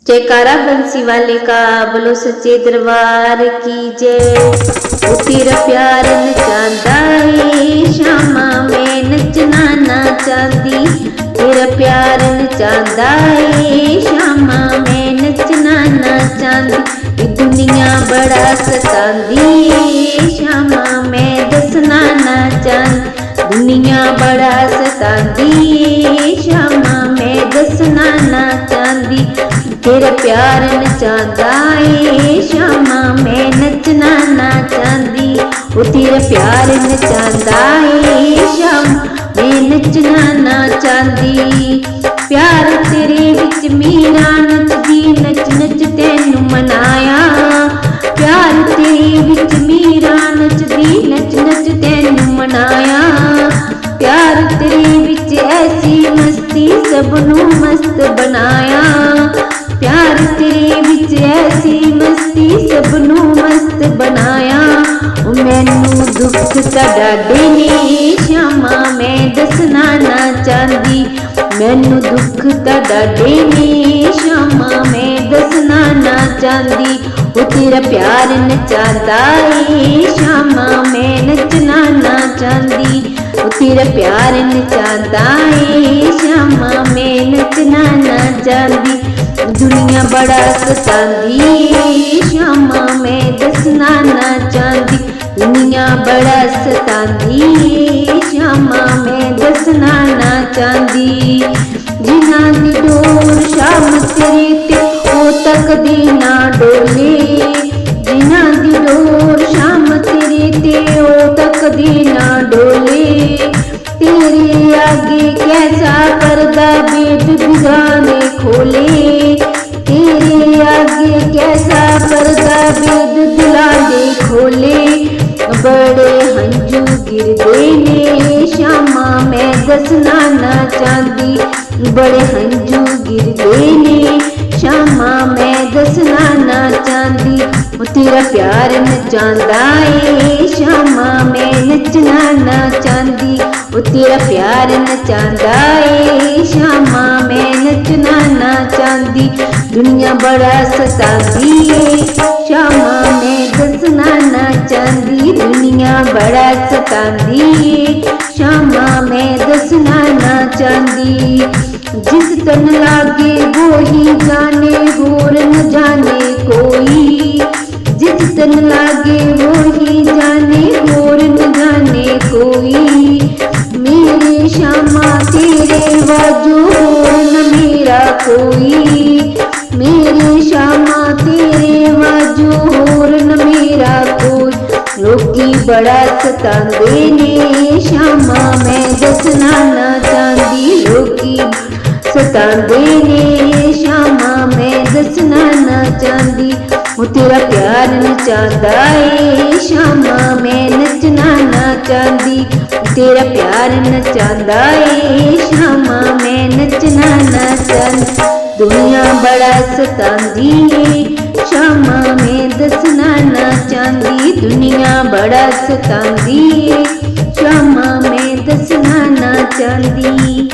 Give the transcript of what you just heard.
जयकारा बंसी वाले का, बोलो सच्चे दरबार की जय। वो तेरा प्यार नचांदा है, शामा मैं नचना ना चाहती। तेरा प्यार नचांदा है, शामा मैं नचना ना चाहती। ये दुनिया बड़ा सतांदी है, शामा मैं दसना ना चाहती। दुनिया बड़ा सतांदी है, शामा मैं दसना ना चाहती। तेरा प्यार नचांदा है, शामा मैं नचना ना चाहती। वो तेरा प्यार नचांदा है, शामा मैं नचना ना चाहती। प्यार तेरे विच मेरा नचदी, नच नच तेनू मनाया। प्यार तेरे विच मेरा नचदी, नच नच तेनू मनाया। प्यार तेरे विच ऐसी मस्ती, सबनू मस्त बनाया। प्यार तेरे विच ऐसी मस्ती, सबनू मस्त बनाया। मैनू दुख डाडे ने, शामा मैं दसना ना चाहती। मैनू दुख डाडे ने, शामा मैं दसना ना चाहती। वो तेरा प्यार नचांदा है, शामा मैं नचना ना चाहती। वो तेरा प्यार नचांदा है, शामा मैं नचना ना चाहती। दुनिया बड़ा सतांदी है, शामा मैं दसना ना चाहती। दुनिया बड़ा सतांदी है, शामा मैं दसना ना चाहती। जिन्हां दी डोर शाम तेरे ते ओ तकदी ना डोले। जिन्हां दी डोर शाम तेरे ते ओ तकदी ना डोले। तेरे आगे कैसा पर्दा बेद बिगाने खोले। तेरे आगे कैसा पर्दा बेद दिलाने खोले। बड़े हंजू गिरदे ने, शामा मैं दसना ना चाहती। बड़े हंजू गिरदे ने, शामा मैं दसना ना चाहती। वो तेरा प्यार नचांदा है, शामा मैं नचना ना चाहती। वो तेरा प्यार नचांदा है, शामा मैं नचना ना चाहती। दुनिया बड़ा सतांदी है, शामा मैं दसना ना चाहती। दुनिया बड़ा सतांदी है, शामा मैं दसना ना चाहती। जिस तन लागे वो ही जाने, होर न जाने कोई। जिस तन लागे वो ही जाने, होर न जाने कोई। मेरे शामा तेरे वाजो, होर न मेरा कोई। मेरे शामा तेरे वाजो, होर न मेरा कोई। लोकी बड़ा सतांदे ने, शामा मैं दसना ना चाहती। लोकी सतांदे ने, शामा मैं दसना ना चाहती। वो तेरा प्यार नचांदा है, शामा मैं नचना ना चाहती। तेरा प्यार नचांदा है, शामा मैं नचना ना चाहती। दुनिया बड़ा सतांदी है, शामा मैं दसना ना चाहती। दुनिया बड़ा सतांदी है, शामा मैं दसना ना चाहती।